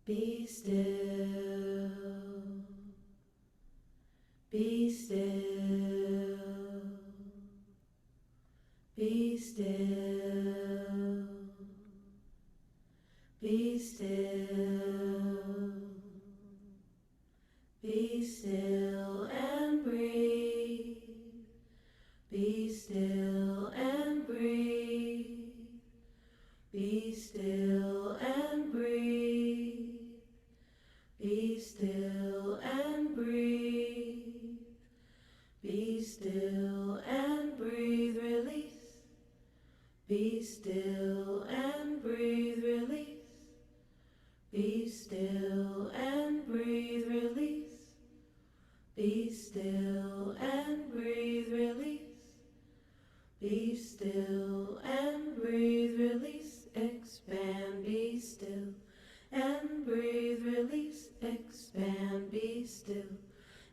Be still, be still, be still, be still, be still and breathe, be still and breathe, be still and breathe, be still and breathe, be still and breathe, release, be still and breathe, release, be still and breathe, release, be still and breathe, release, be still and breathe, release, expand, be still and breathe, release, expand, be still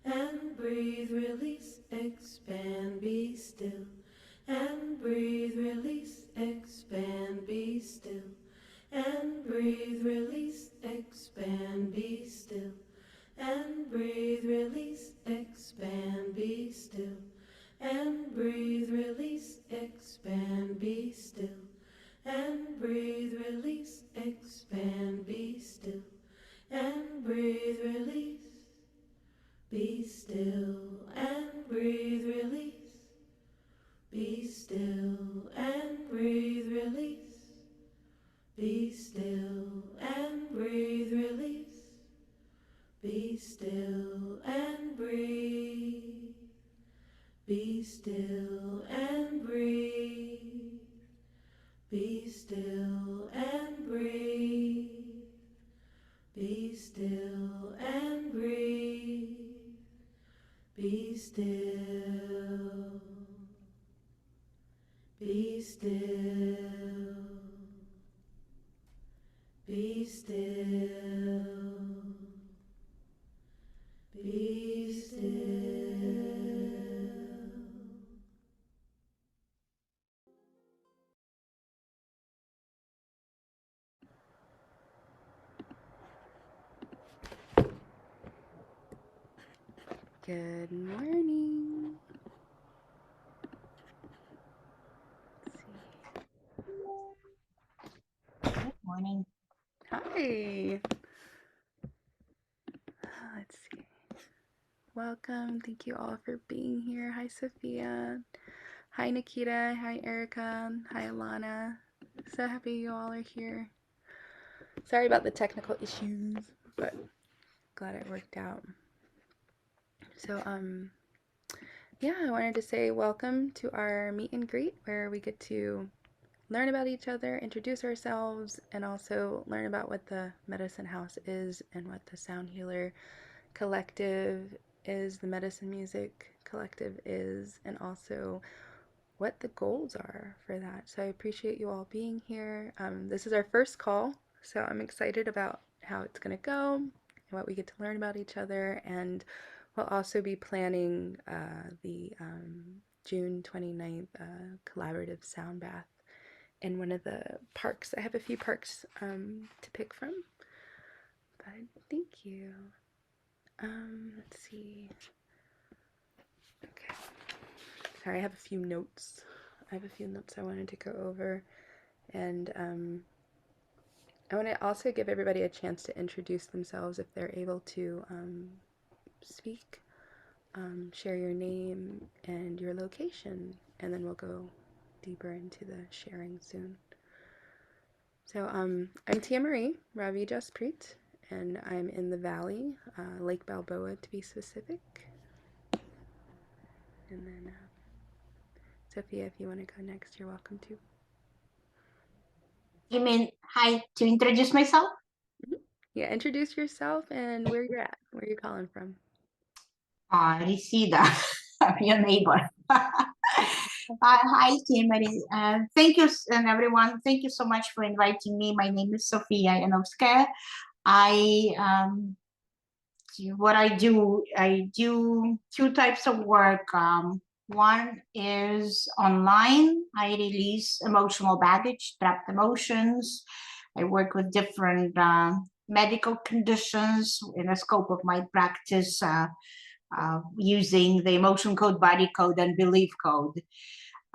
and breathe, release, expand, be still and breathe, release, expand, be still and breathe, release, expand, be still and breathe, release, expand, be still and breathe, release, expand, be still and breathe, release, expand, be still and breathe, release, be still and breathe, release, be still and breathe, release, be still and breathe, release, be still and breathe, be still and breathe, be still and breathe, be still and breathe, be still, be still, be still, be still. Good morning. Good morning. Hi. Let's see. Welcome. Thank you all for being here. Hi, Sophia. Hi, Nikita. Hi, Erica. Hi, Alana. So happy you all are here. Sorry about the technical issues, but glad it worked out. So, yeah, I wanted to say welcome to our meet and greet where we get to learn about each other, introduce ourselves, and also learn about what the Medicine House is and what the Sound Healer Collective is, the Medicine Music Collective is, and also what the goals are for that. So I appreciate you all being here. This is our first call, so I'm excited about how it's going to go and what we get to learn about each other. And we'll also be planning the June 29th collaborative sound bath in one of the parks. I have a few parks to pick from, but thank you. Let's see. Okay. Sorry, I have a few notes. I wanted to go over, and I want to also give everybody a chance to introduce themselves if they're able to speak. Share your name and your location, and then we'll go deeper into the sharing soon. So I'm Tia Marie Ravi Jaspreet, and I'm in the Valley, Lake Balboa to be specific. And then Sophia, if you want to go next, you're welcome to. You mean hi to introduce myself? Yeah, introduce yourself and where you're at, where you're calling from. Risida, your neighbor. Hi, Tim. Thank you, and everyone. Thank you so much for inviting me. My name is Sofia Janowska. What I do two types of work. One is online. I release emotional baggage, trapped emotions. I work with different medical conditions in the scope of my practice, using the emotion code, body code, and belief code.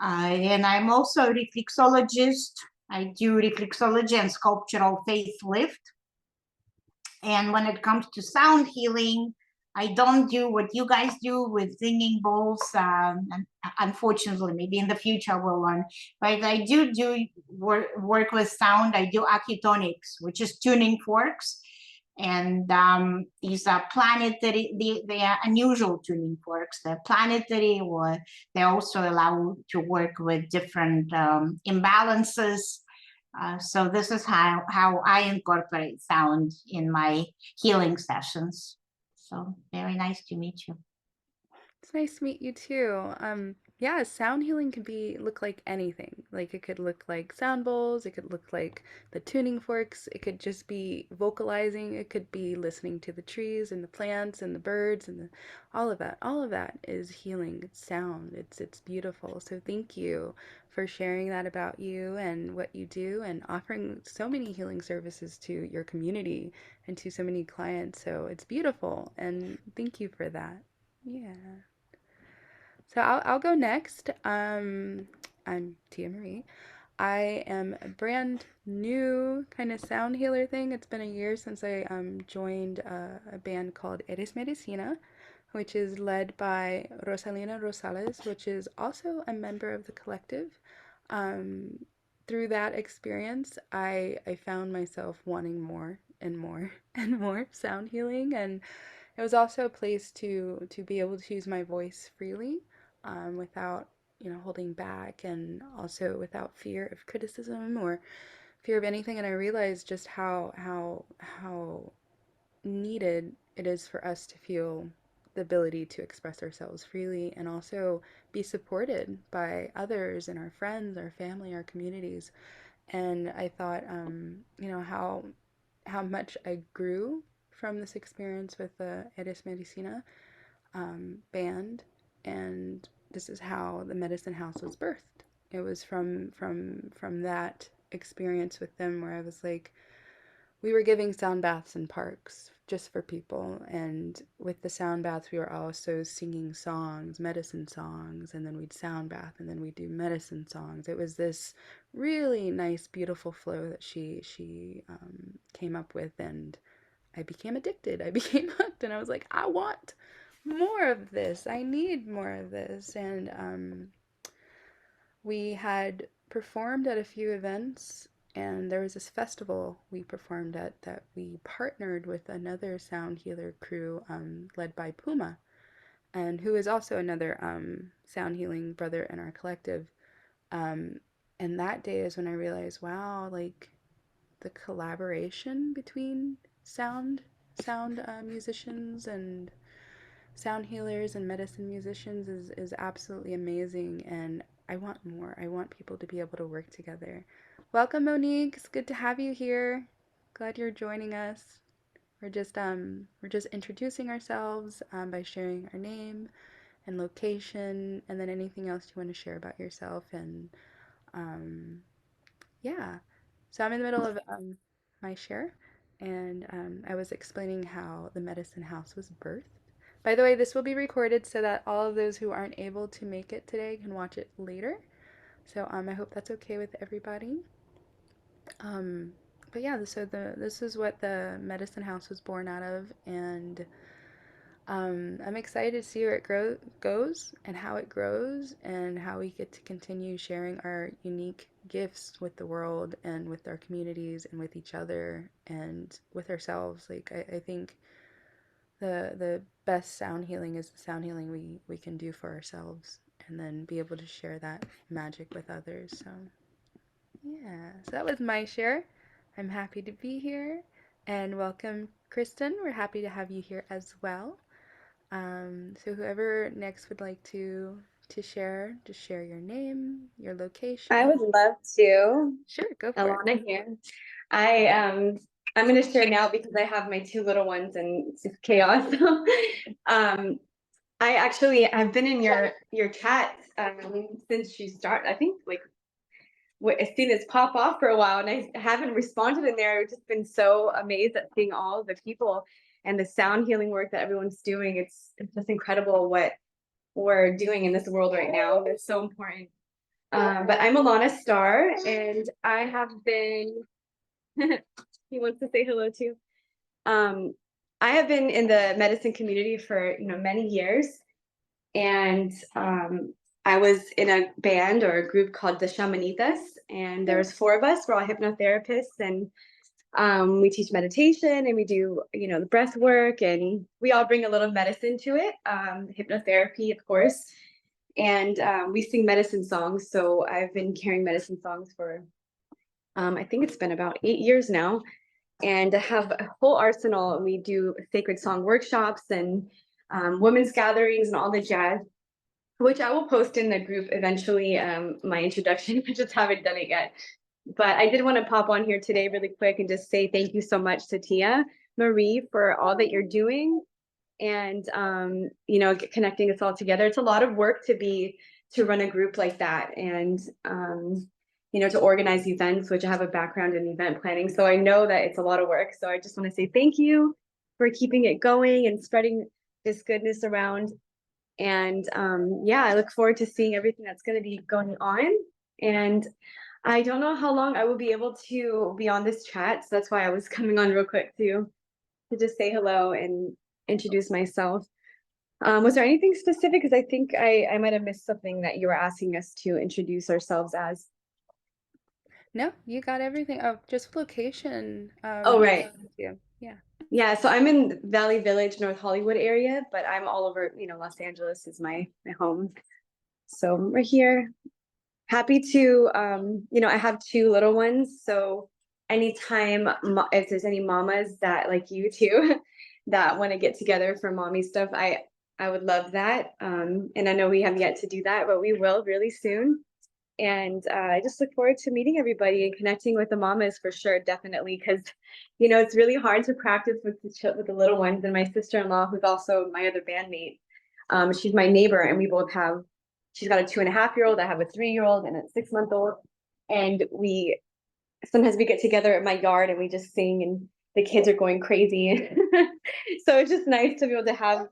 And I'm also a reflexologist. I do reflexology and sculptural facelift. And when it comes to sound healing, I don't do what you guys do with singing bowls. And unfortunately, maybe in the future I will learn. But I do work with sound. I do acutonics, which is tuning forks. And these are planetary, they are unusual tuning forks. They're planetary, or they also allow to work with different imbalances. So this is how I incorporate sound in my healing sessions. So very nice to meet you. It's nice to meet you too. Yeah, sound healing could look like anything. Like it could look like sound bowls, it could look like the tuning forks, it could just be vocalizing, it could be listening to the trees and the plants and the birds and all of that. All of that is healing. It's sound. It's beautiful. So thank you for sharing that about you and what you do and offering so many healing services to your community and to so many clients. So it's beautiful and thank you for that. Yeah. So I'll go next. I'm Tia Marie. I am a brand new kind of sound healer thing. It's been a year since I joined a band called Eres Medicina, which is led by Rosalina Rosales, which is also a member of the collective. Through that experience, I found myself wanting more and more and more sound healing, and it was also a place to be able to use my voice freely, without holding back, and also without fear of criticism or fear of anything. And I realized just how needed it is for us to feel the ability to express ourselves freely and also be supported by others and our friends, our family, our communities. And I thought, how much I grew from this experience with the Eres Medicina band, and this is how the Medicine House was birthed. It was from that experience with them where I was like, we were giving sound baths in parks just for people, and with the sound baths we were also singing songs, medicine songs, and then we'd sound bath and then we'd do medicine songs. It was this really nice, beautiful flow that she came up with, and I became addicted. I became hooked, and I was like, I want more of this. I need more of this. And we had performed at a few events, and there was this festival we performed at that we partnered with another sound healer crew, led by Puma, and who is also another sound healing brother in our collective. And that day is when I realized, wow, like the collaboration between sound musicians and sound healers and medicine musicians is absolutely amazing, and I want more. I want people to be able to work together. Welcome, Monique. It's good to have you here. Glad you're joining us. We're just introducing ourselves, by sharing our name and location, and then anything else you want to share about yourself. And um, yeah, so I'm in the middle of my share, and I was explaining how the Medicine House was birthed. By the way, this will be recorded so that all of those who aren't able to make it today can watch it later. So I hope that's okay with everybody. Um, but yeah, this is what the Medicine House was born out of, and I'm excited to see where it goes and how it grows and how we get to continue sharing our unique gifts with the world and with our communities and with each other and with ourselves. Like I think the best sound healing is the sound healing we can do for ourselves, and then be able to share that magic with others. So yeah, so that was my share. I'm happy to be here, and welcome, Kristen. We're happy to have you here as well. So whoever next would like to share, just share your name, your location. I would love to. Sure, go for it. Alana here. I'm going to share now because I have my two little ones and it's just chaos. I've been in your chat since you started. I think like seen this pop off for a while, and I haven't responded in there. I've just been so amazed at seeing all the people and the sound healing work that everyone's doing. It's just incredible what we're doing in this world right now. It's so important. But I'm Alana Starr, and I have been. He wants to say hello too. I have been in the medicine community for many years, and I was in a band or a group called the Shamanitas, and there was 4 of us. We're all hypnotherapists, and we teach meditation, and we do the breath work, and we all bring a little medicine to it. Hypnotherapy, of course, and we sing medicine songs. So I've been carrying medicine songs for I think it's been about 8 years now, and have a whole arsenal. We do sacred song workshops and women's gatherings and all the jazz, which I will post in the group eventually, my introduction. I just haven't done it yet. But I did want to pop on here today really quick and just say thank you so much to Tia Marie for all that you're doing, and connecting us all together. It's a lot of work to run a group like that, and to organize events, which I have a background in event planning. So I know that it's a lot of work. So I just want to say thank you for keeping it going and spreading this goodness around. And yeah, I look forward to seeing everything that's going to be going on. And I don't know how long I will be able to be on this chat. So that's why I was coming on real quick to just say hello and introduce myself. Was there anything specific? Because I think I might have missed something that you were asking us to introduce ourselves as. No, you got everything. Oh, just location. Oh, right. Yeah. Yeah, so I'm in Valley Village, North Hollywood area, but I'm all over, Los Angeles is my home. So we're here. Happy to, I have 2 little ones. So anytime, if there's any mamas that like you too, that want to get together for mommy stuff, I would love that. And I know we have yet to do that, but we will really soon. And I just look forward to meeting everybody and connecting with the mamas for sure, definitely, because it's really hard to practice with the little ones. And my sister-in-law, who's also my other bandmate, she's my neighbor, and we both have. She's got a 2.5-year-old. I have a 3-year-old and a 6-month-old, and sometimes we get together at my yard and we just sing, and the kids are going crazy. So it's just nice to be able to have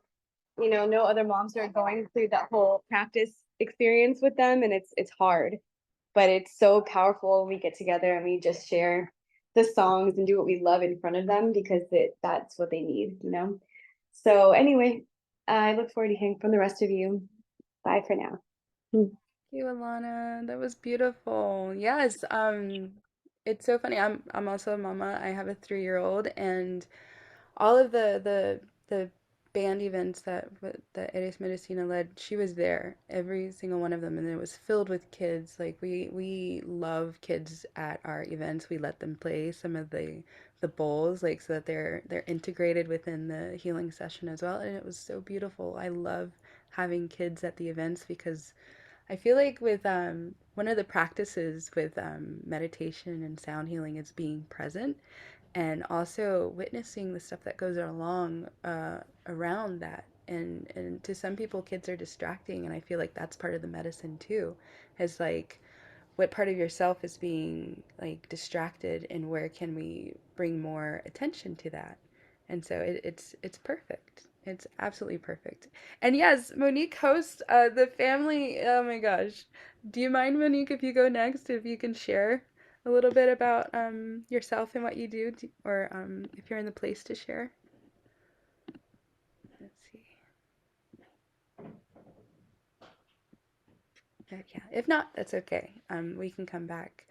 no other moms are going through that whole practice experience with them, and it's hard, but it's so powerful when we get together and we just share the songs and do what we love in front of them, because that's what they need. So anyway, I look forward to hearing from the rest of you. Bye for now. Thank you, Alana. That was beautiful. Yes, it's so funny. I'm also a mama. I have a 3-year-old, and all of the band events that Eres Medicina led, she was there, every single one of them, and it was filled with kids. Like we love kids at our events. We let them play some of the bowls, like, so that they're integrated within the healing session as well, and it was so beautiful. I love having kids at the events, because I feel like with one of the practices with meditation and sound healing is being present, and also witnessing the stuff that goes along around that. And to some people, kids are distracting, and I feel like that's part of the medicine too. Is like, what part of yourself is being like distracted, and where can we bring more attention to that? And so it's perfect. It's absolutely perfect. And yes, Monique hosts the family. Oh my gosh. Do you mind, Monique, if you go next, if you can share a little bit about yourself and what you do, or if you're in the place to share? Let's see. Yeah, if not, that's okay. We can come back.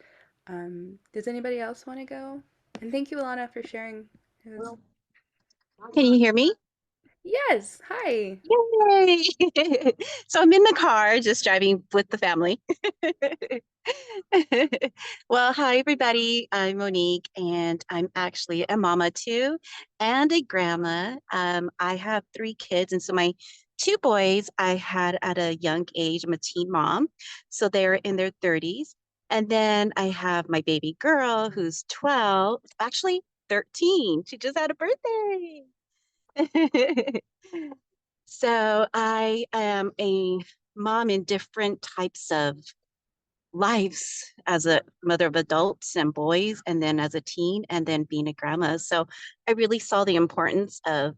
Does anybody else want to go? And thank you, Alana, for sharing. Can you hear me? Yes. Hi. Yay! So I'm in the car just driving with the family. Well, hi, everybody. I'm Monique, and I'm actually a mama too, and a grandma. I have 3 kids, and so my 2 boys I had at a young age. I'm a teen mom, so they're in their 30s. And then I have my baby girl who's 12, actually 13. She just had a birthday. So I am a mom in different types of lives as a mother of adults and boys, and then as a teen, and then being a grandma. So I really saw the importance of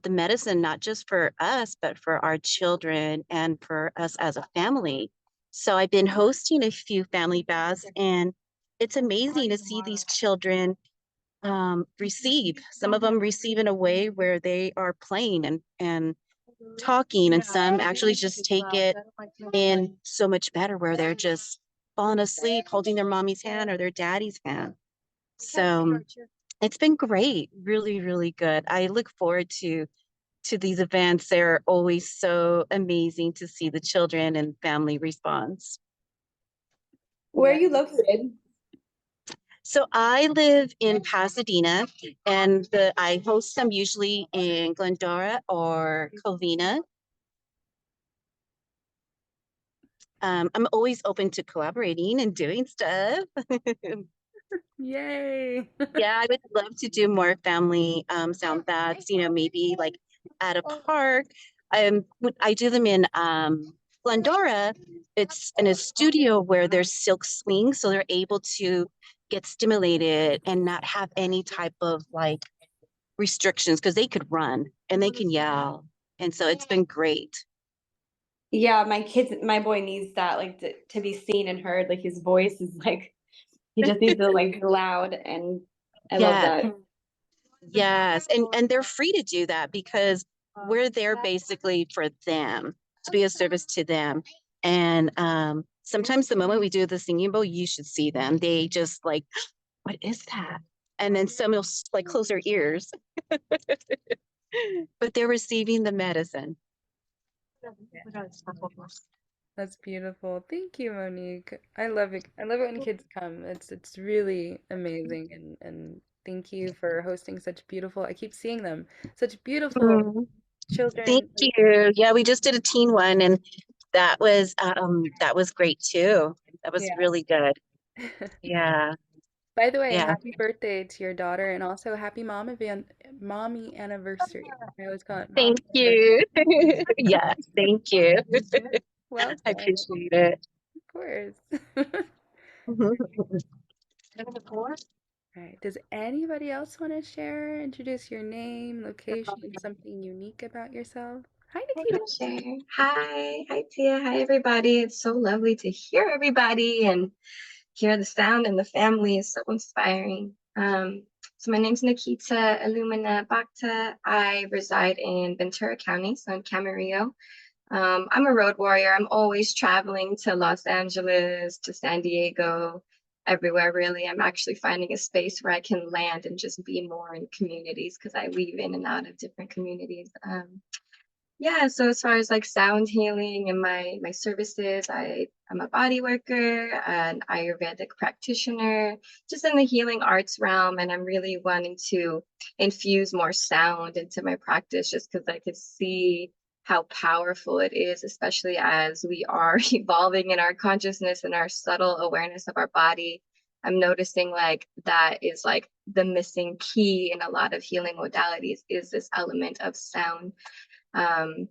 the medicine, not just for us, but for our children and for us as a family. So I've been hosting a few family baths, and it's amazing to see these children receive. Some of them receive in a way where they are playing and talking, and some actually just take it in so much better, where they're just falling asleep holding their mommy's hand or their daddy's hand. So it's been great, really, really good. I look forward to these events. They're always so amazing to see the children and family response. Where are Yeah. you located? So I live in Pasadena, and I host them usually in Glendora or Covina. I'm always open to collaborating and doing stuff. Yay. Yeah, I would love to do more family sound baths, maybe like at a park. I do them in Glendora. It's in a studio where there's silk swings, so they're able to get stimulated and not have any type of like restrictions, because they could run and they can yell. And so it's been great. Yeah, my boy needs that, like to be seen and heard. Like his voice is like, he just needs to like be loud, and I love Yeah. that. Yes, and they're free to do that because we're there basically for them, to be a service to them. And sometimes the moment we do the singing bowl, you should see them. They just like, what is that? And then some will like close their ears, but they're receiving the medicine. That's beautiful. Thank you, Monique. I love it. I love it when kids come. It's really amazing, and thank you for hosting such beautiful. I keep seeing them. Such beautiful Mm, thank children. you. Yeah, we just did a teen one, and that was great too. That was Yeah. really good. Yeah, By the way, yeah. happy birthday to your daughter, and also happy mommy anniversary. I always call it mommy Thank anniversary. you. Yes, thank you. I Welcome, appreciate it. of course. Right. Does anybody else want to share, introduce your name, location, something unique about yourself? Hi, Nikita. Sure. Hi Tia. Hi, everybody. It's so lovely to hear everybody and hear the sound, and the family is so inspiring. So my name's Nikita Illumina Bhakta. I reside in Ventura County, so in Camarillo. I'm a road warrior. I'm always traveling to Los Angeles, to San Diego, everywhere really. I'm actually finding a space where I can land and just be more in communities, because I weave in and out of different communities. Yeah, so as far as like sound healing and my services, I'm a body worker, an Ayurvedic practitioner, just in the healing arts realm, and I'm really wanting to infuse more sound into my practice, just because I could see how powerful it is, especially as we are evolving in our consciousness and our subtle awareness of our body. I'm noticing like that is like the missing key in a lot of healing modalities, is this element of sound, um,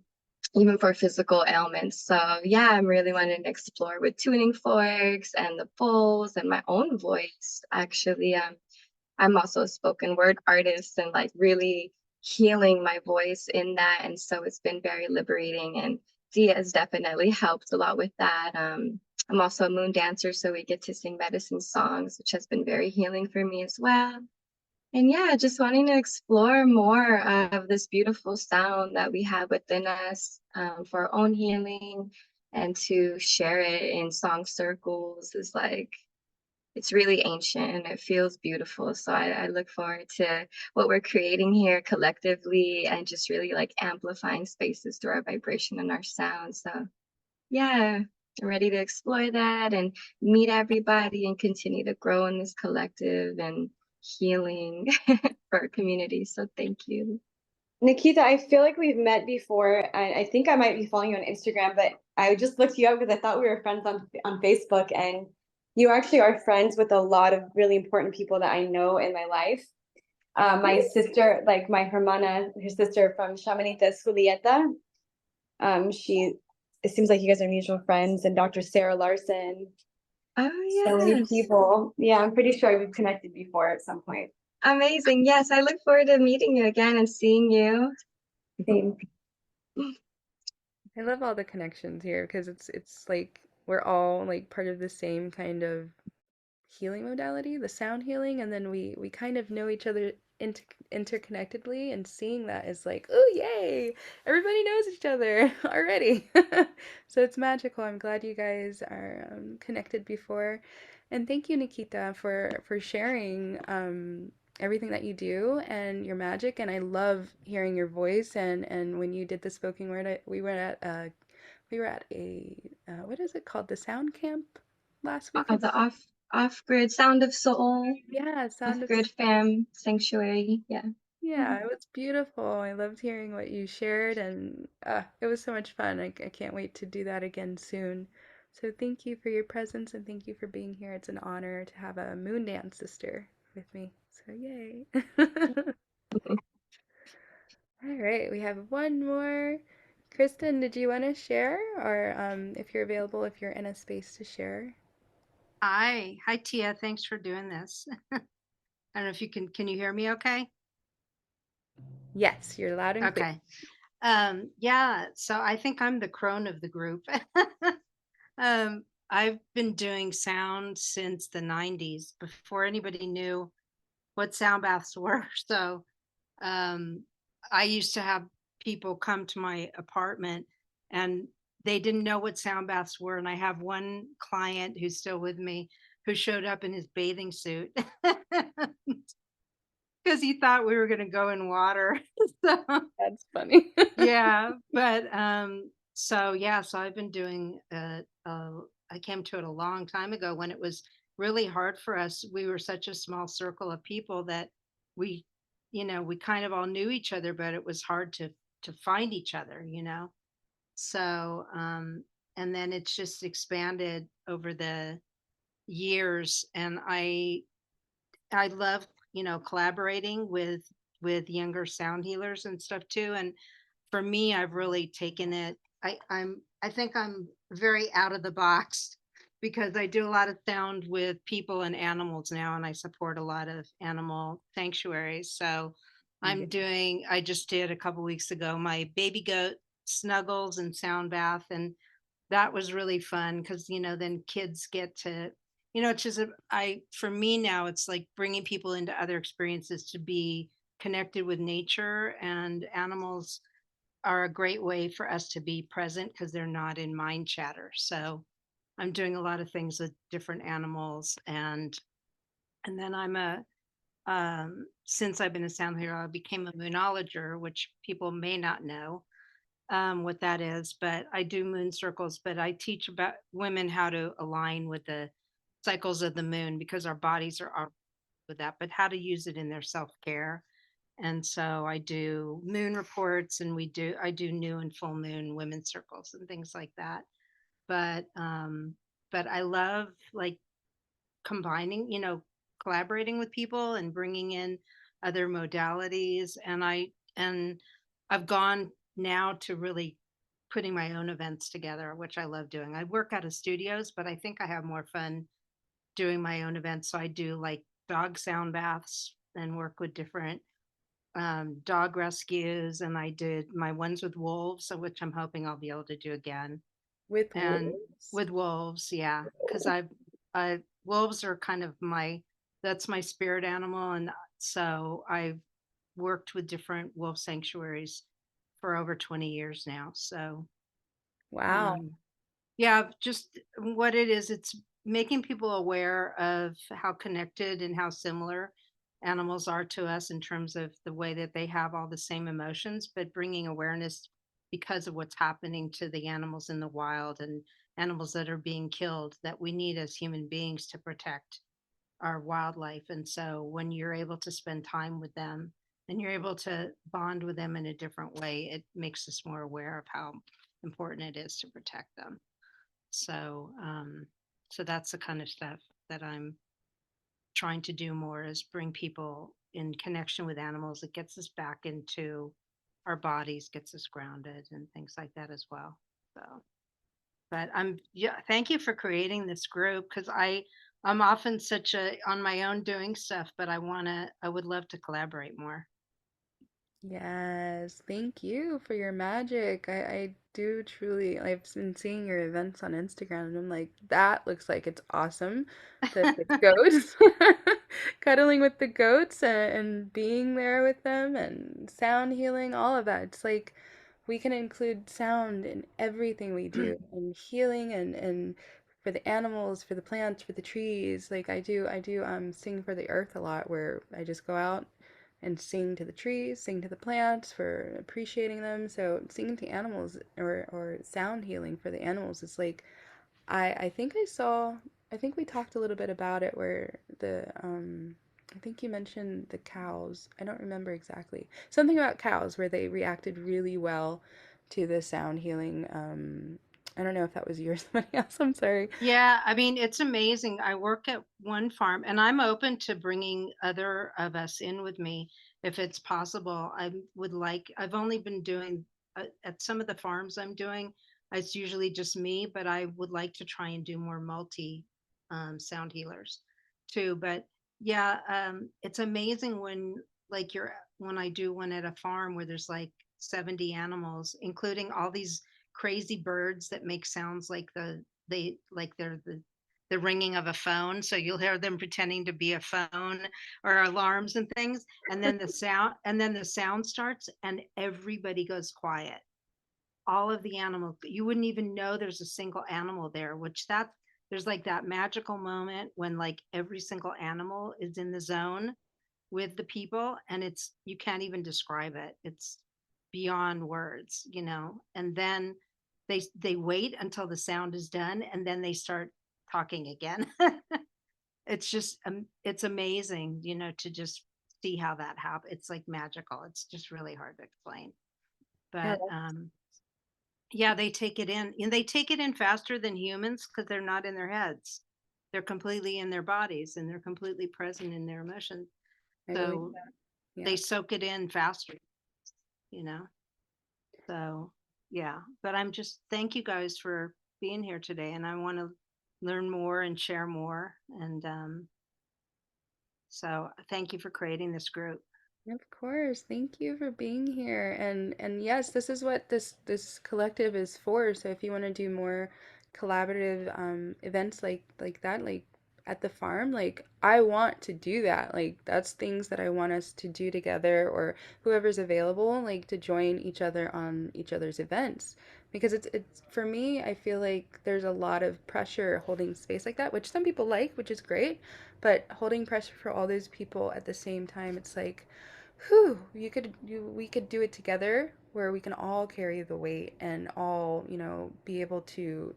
even for physical ailments. So yeah, I'm really wanting to explore with tuning forks and the bowls and my own voice. Actually, I'm also a spoken word artist, and like really healing my voice in that. And so it's been very liberating, and Dia has definitely helped a lot with that. I'm also a moon dancer, so we get to sing medicine songs, which has been very healing for me as well. And yeah, just wanting to explore more of this beautiful sound that we have within us, for our own healing, and to share it in song circles is like, it's really ancient and it feels beautiful. So I look forward to what we're creating here collectively, and just really like amplifying spaces through our vibration and our sound. So yeah, I'm ready to explore that and meet everybody and continue to grow in this collective and healing for our community. So thank you. Nikita, I feel like we've met before. I think I might be following you on Instagram, but I just looked you up because I thought we were friends on Facebook, and you actually are friends with a lot of really important people that I know in my life. My sister, like my hermana, her sister from Chamanita, Julieta. It seems like you guys are mutual friends, and Dr. Sarah Larson. Oh, So many yes. people. Yeah, I'm pretty sure we've connected before at some point. Amazing. Yes, I look forward to meeting you again and seeing you. Same. I love all the connections here because it's like we're all like part of the same kind of healing modality, the sound healing, and then we kind of know each other interconnectedly, and seeing that is like, oh yay, everybody knows each other already. So it's magical. I'm glad you guys are connected before, and thank you, Nikita, for sharing everything that you do and your magic. And I love hearing your voice. And when you did the spoken word, we were at a what is it called, the sound camp last weekend. The off-grid Sound of Soul, Yeah, Sound of off-grid fam sanctuary. Yeah. Yeah, it was beautiful. I loved hearing what you shared, and it was so much fun. I can't wait to do that again soon. So thank you for your presence and thank you for being here. It's an honor to have a moon dance sister with me. So yay. All right, we have one more. Kristen, did you want to share, or if you're available, if you're in a space to share? Hi, Tia. Thanks for doing this. I don't know if you can you hear me okay? Yes, you're loud and clear. Okay. Yeah, so I think I'm the crone of the group. I've been doing sound since the 90s, before anybody knew what sound baths were. So um, I used to have people come to my apartment and they didn't know what sound baths were. And I have one client who's still with me who showed up in his bathing suit because he thought we were going to go in water. So That's funny. yeah, but so yeah, so I've been doing I came to it a long time ago when it was really hard for us. We were such a small circle of people that we, we kind of all knew each other, but it was hard to find each other. So and then it's just expanded over the years, and I love, collaborating with younger sound healers and stuff too. And for me, I've really taken it. I think I'm very out of the box because I do a lot of sound with people and animals now, and I support a lot of animal sanctuaries. So I just did a couple weeks ago my baby goat snuggles and sound bath, and that was really fun because then kids get to, it's just for me now it's like bringing people into other experiences to be connected with nature, and animals are a great way for us to be present because they're not in mind chatter. So I'm doing a lot of things with different animals, and then I'm a since I've been a sound healer, I became a moonologer, which people may not know what that is, but I do moon circles, but I teach about women how to align with the cycles of the moon because our bodies are with that, but how to use it in their self-care. And so I do moon reports, and I do new and full moon women's circles and things like that. But I love like combining, collaborating with people and bringing in other modalities. And I've gone now to really putting my own events together, which I love doing. I work out of studios, but I think I have more fun doing my own events. So I do like dog sound baths and work with different dog rescues, and I did my ones with wolves, so which I'm hoping I'll be able to do again. With And wolves? with wolves, yeah, because wolves are kind of that's my spirit animal, and so I've worked with different wolf sanctuaries for over 20 years now. So Wow. um, yeah, just what it is, it's making people aware of how connected and how similar animals are to us in terms of the way that they have all the same emotions, but bringing awareness because of what's happening to the animals in the wild and animals that are being killed, that we need as human beings to protect our wildlife. And so when you're able to spend time with them and you're able to bond with them in a different way, it makes us more aware of how important it is to protect them. So, so that's the kind of stuff that I'm trying to do more, is bring people in connection with animals. It gets us back into our bodies, gets us grounded and things like that as well. So But yeah, thank you for creating this group because I'm often such a on my own doing stuff, but I would love to collaborate more. Yes, thank you for your magic. I do truly, I've been seeing your events on Instagram and I'm like, that looks like it's awesome. The goats, cuddling with the goats and being there with them and sound healing, all of that. It's like we can include sound in everything we do and healing and for the animals, for the plants, for the trees. Like I do sing for the earth a lot where I just go out and sing to the trees, sing to the plants for appreciating them. So singing to animals or sound healing for the animals is like I think I think we talked a little bit about it where the I think you mentioned the cows. I don't remember exactly. Something about cows where they reacted really well to the sound healing. I don't know if that was you or somebody else. I'm sorry. Yeah, I mean, it's amazing. I work at one farm and I'm open to bringing other of us in with me if it's possible. I've only been doing at some of the farms I'm doing, it's usually just me, but I would like to try and do more multi sound healers too. But yeah, it's amazing when I do one at a farm where there's like 70 animals, including all these crazy birds that make sounds like they're the ringing of a phone, so you'll hear them pretending to be a phone or alarms and things, and then the sound starts and everybody goes quiet. All of the animals, you wouldn't even know there's a single animal there, which that there's like that magical moment when like every single animal is in the zone with the people, and it's you can't even describe it. It's beyond words, you know. And then they wait until the sound is done and then they start talking again. It's just it's amazing, you know, to just see how that happens. It's like magical. It's just really hard to explain. Yeah, But yeah, they take it in and they take it in faster than humans because they're not in their heads. They're completely in their bodies and they're completely present in their emotions. I believe So that. Yeah. they soak it in faster, you know. So yeah, but I'm just thank you guys for being here today, and I want to learn more and share more. And so thank you for creating this group. Of course. Thank you for being here. And yes, this is what this collective is for. So if you want to do more collaborative events like that, like at the farm, like I want to do that. Like that's things that I want us to do together or whoever's available, like to join each other on each other's events. Because it's for me, I feel like there's a lot of pressure holding space like that, which some people like, which is great, but holding pressure for all those people at the same time, it's like whew, we could do it together where we can all carry the weight and all, you know, be able to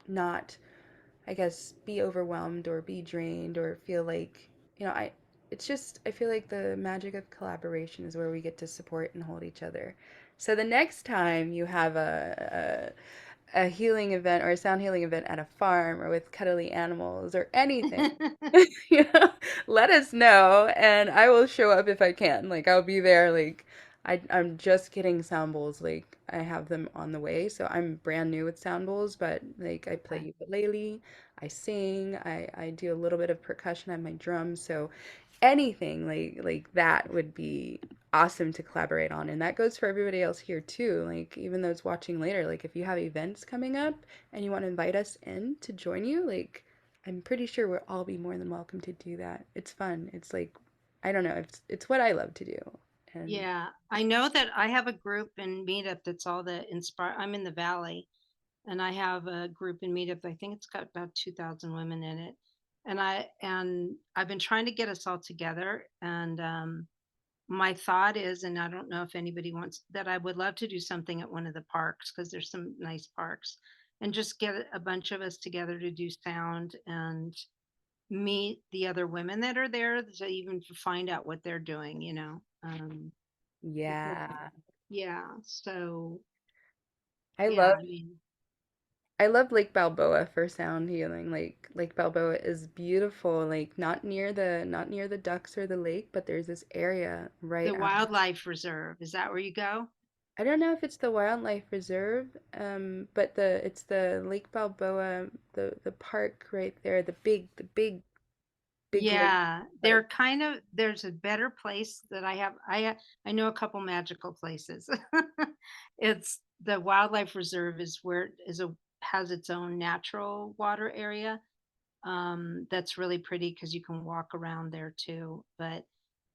not, I guess, be overwhelmed or be drained or feel like, you know, it's just I feel like the magic of collaboration is where we get to support and hold each other. So the next time you have a healing event or a sound healing event at a farm or with cuddly animals or anything, you know, let us know and I will show up if I can. Like I'll be there. Like I'm just getting sound bowls. Like I have them on the way. So I'm brand new with sound bowls, but like I play ukulele, I sing, I do a little bit of percussion on my drums. So anything like that would be awesome to collaborate on. And that goes for everybody else here too. Like even those watching later, like if you have events coming up and you want to invite us in to join you, like I'm pretty sure we'll all be more than welcome to do that. It's fun. It's like I don't know, it's what I love to do. And Yeah, I know that I have a group in Meetup that's all the inspire. I'm in the Valley, and I have a group in Meetup. I think it's got about 2,000 women in it, and I've been trying to get us all together. And my thought is, and I don't know if anybody wants that, I would love to do something at one of the parks because there's some nice parks, and just get a bunch of us together to do sound and meet the other women that are there to even find out what they're doing. You know. Because yeah. yeah, so I yeah, love I mean, I love Lake Balboa for sound healing. Like Lake Balboa is beautiful, like not near the ducks or the lake, but there's this area right the out. wildlife reserve, is that where you go? I don't know if it's the wildlife reserve, but it's the Lake Balboa, the park right there, the big lake Yeah, park. they're kind of there's a better place that I know a couple magical places. It's the wildlife reserve is where is a has its own natural water area. That's really pretty because you can walk around there too, but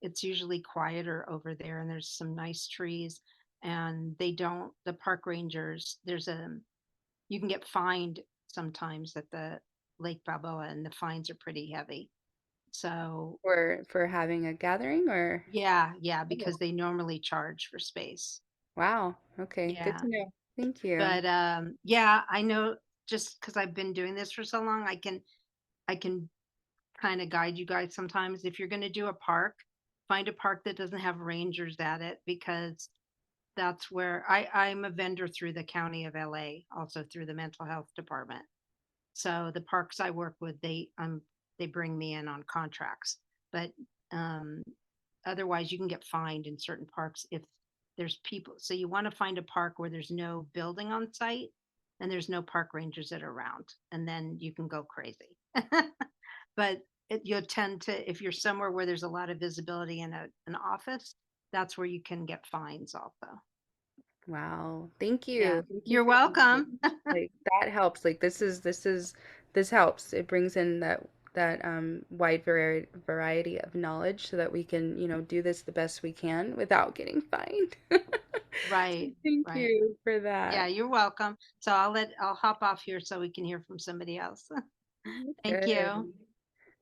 it's usually quieter over there and there's some nice trees and the park rangers, you can get fined sometimes at the Lake Balboa and the fines are pretty heavy. So For having a gathering or yeah, oh, because they normally charge for space. wow. Okay, good Yeah. to know. Thank you. But yeah, I know just because I've been doing this for so long, I can kind of guide you guys sometimes. If you're going to do a park, find a park that doesn't have rangers at it because that's where I'm a vendor through the county of LA, also through the mental health department. So the parks I work with, they bring me in on contracts. But um otherwise you can get fined in certain parks if there's people. So you want to find a park where there's no building on site and there's no park rangers that are around, and then you can go crazy. But you'll tend to, if you're somewhere where there's a lot of visibility in an office, that's where you can get fines also. Wow. Thank Yeah, you. Thank you you're for the knowledge. welcome. Like that helps. Like this helps. It brings in that wide variety of knowledge so that we can, do this the best we can without getting fined. So Right, thank right. you for Yeah, that. you're welcome. So I'll hop off here so we can hear from somebody else. Thank you. Good.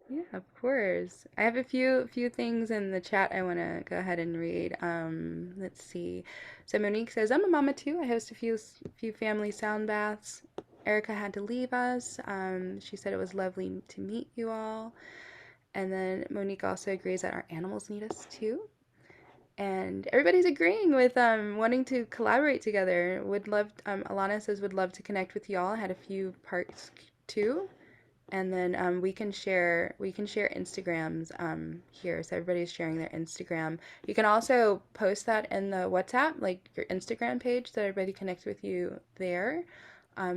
Yeah, of course. I have a few things in the chat I want to go ahead and read. Let's see. So Monique says, "I'm a mama too. I host a few family sound baths. Erica had to leave us. She said it was lovely to meet you all." And then Monique also agrees that our animals need us too. And everybody's agreeing with wanting to collaborate together. Would love Alana says would love to connect with y'all. I had a few parts too, and then we can share Instagrams here, so everybody's sharing their Instagram. You can also post that in the WhatsApp, like your Instagram page, so everybody connects with you there.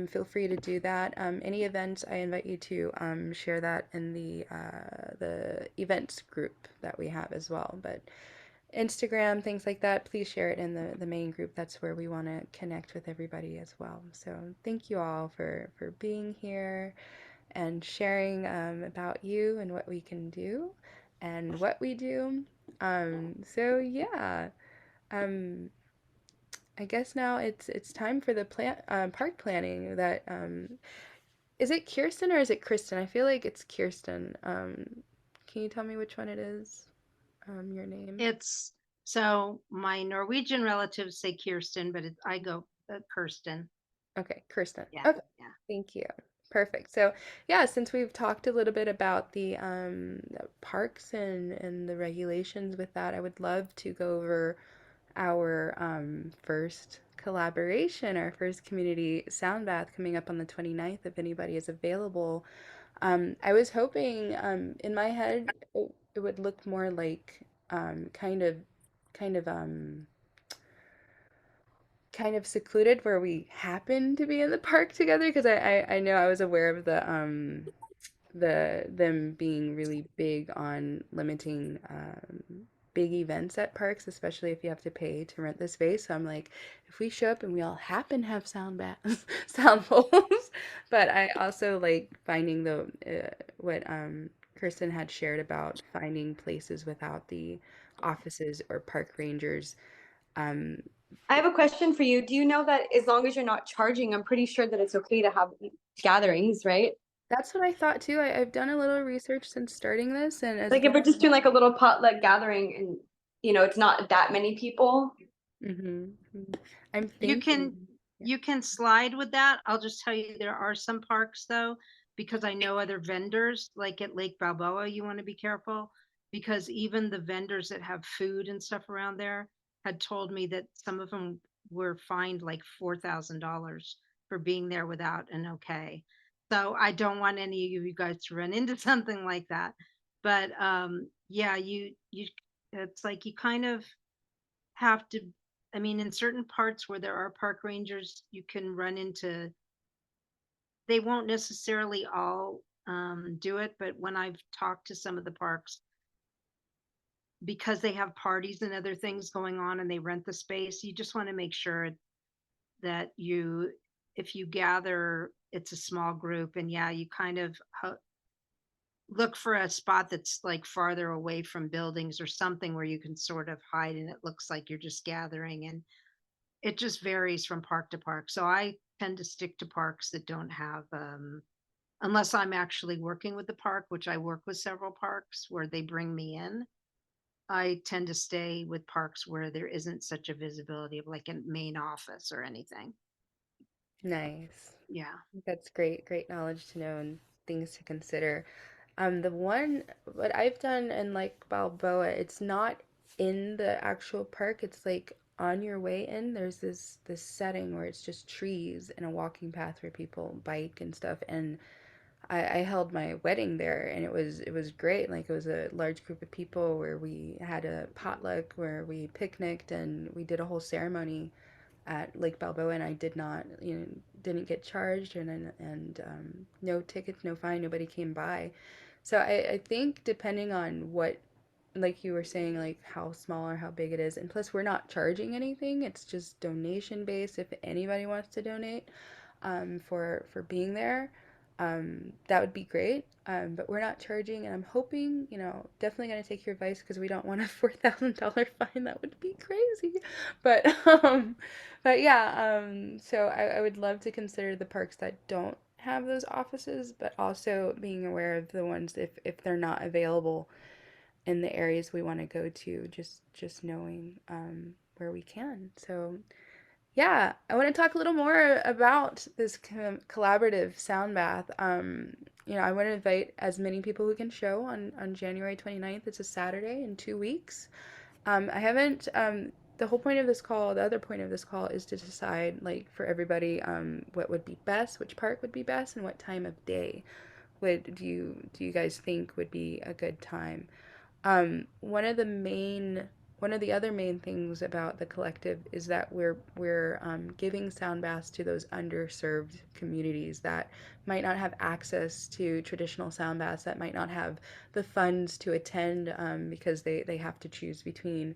Feel free to do that. Any events, I invite you to share that in the events group that we have as well. But Instagram, things like that, please share it in the main group. That's where we want to connect with everybody as well. So thank you all for being here and sharing about you and what we can do and what we do. So yeah, um, I guess now it's time for the park planning. That is it Kirsten or is it Kristen? I feel like it's Kirsten. Can you tell me which one it is? Your name. It's so my Norwegian relatives say Kirsten, but I go Kirsten. Okay, Kirsten. Yeah, Okay, yeah. thank you. Perfect. So, yeah, since we've talked a little bit about the parks and the regulations with that, I would love to go over our first collaboration, our first community sound bath coming up on the 29th, if anybody is available. I was hoping in my head it would look more like kind of kind of secluded where we happen to be in the park together because I know I was aware of them being really big on limiting big events at parks, especially if you have to pay to rent the space. So I'm like, if we show up and we all happen to have sound baths, sound bowls, but I also like finding the what Kirsten had shared about finding places without the offices or park rangers. Um, I have a question for you. Do you know that as long as you're not charging, I'm pretty sure that it's okay to have gatherings, right? That's what I thought too. I've done a little research since starting this, and as Like if long we're just doing like a little potluck gathering and it's not that many people. hmm I'm You can thinking, yeah. you can slide with that. I'll just tell you there are some parks though, because I know other vendors, like at Lake Balboa, you want to be careful because even the vendors that have food and stuff around there had told me that some of them were fined like $4,000 for being there without an okay. So I don't want any of you guys to run into something like that. But yeah, you it's like you kind of have to I mean, in certain parts where there are park rangers, you can run into, they won't necessarily all do it, but when I've talked to some of the parks, because they have parties and other things going on and they rent the space, you just want to make sure that you, if you gather, it's a small group, and yeah, you kind of look for a spot that's like farther away from buildings or something where you can sort of hide and it looks like you're just gathering, and it just varies from park to park. So I tend to stick to parks that don't have unless I'm actually working with the park, which I work with several parks where they bring me in. I tend to stay with parks where there isn't such a visibility of like a main office or anything. Nice. Yeah. That's great, great knowledge to know and things to consider. The one what I've done in like Balboa, it's not in the actual park. It's like on your way in, there's this setting where it's just trees and a walking path where people bike and stuff. And I held my wedding there, and it was great. Like it was a large group of people where we had a potluck where we picnicked and we did a whole ceremony at Lake Balboa, and I did not, didn't get charged, and no tickets, no fine, nobody came by. So I think depending on what, like you were saying, like how small or how big it is, and plus we're not charging anything. It's just donation based. If anybody wants to donate, for being there, that would be great. But we're not charging, and I'm hoping, definitely gonna take your advice because we don't want a $4,000 fine. That would be crazy. But but yeah, so I would love to consider the parks that don't have those offices, but also being aware of the ones if they're not available in the areas we want to go to, just knowing where we can. So yeah, I want to talk a little more about this collaborative sound bath. I want to invite as many people who can show on January 29th. It's a Saturday in 2 weeks. I haven't, the whole point of this call, the other point of this call is to decide, like, for everybody, what would be best, which park would be best, and what time of day do you guys think would be a good time? One of the other main things about the collective is that we're giving sound baths to those underserved communities that might not have access to traditional sound baths, that might not have the funds to attend, because they have to choose between,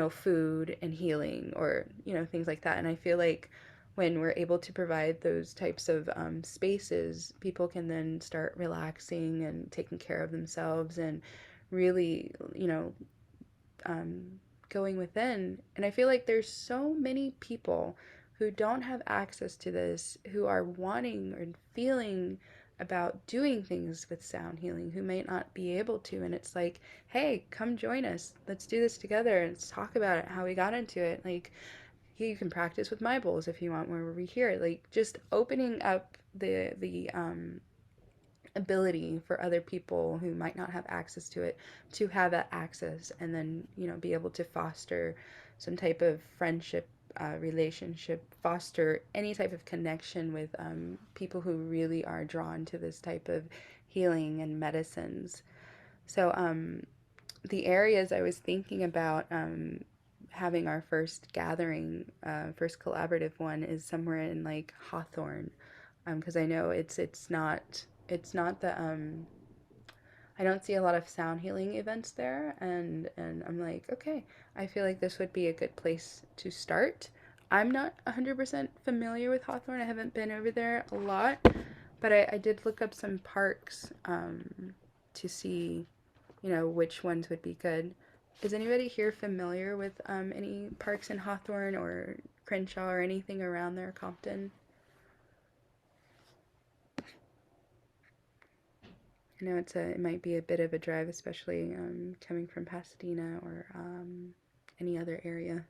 food and healing, or things like that. And I feel like when we're able to provide those types of spaces, people can then start relaxing and taking care of themselves and really, going within. And I feel like there's so many people who don't have access to this, who are wanting and feeling about doing things with sound healing, who may not be able to. And it's like, hey, come join us. Let's do this together and let's talk about it, how we got into it. Like, you can practice with my bowls if you want, where we're here. Like, just opening up the ability for other people who might not have access to it to have that access, and then be able to foster some type of friendship, relationship, foster any type of connection with people who really are drawn to this type of healing and medicines. So the areas I was thinking about having our first gathering, first collaborative one, is somewhere in like Hawthorne, because I know it's not the I don't see a lot of sound healing events there, and I'm like, okay, I feel like this would be a good place to start. I'm not 100% familiar with Hawthorne. I haven't been over there a lot, but I did look up some parks to see, which ones would be good. Is anybody here familiar with any parks in Hawthorne or Crenshaw or anything around there, Compton? I know it might be a bit of a drive, especially coming from Pasadena or any other area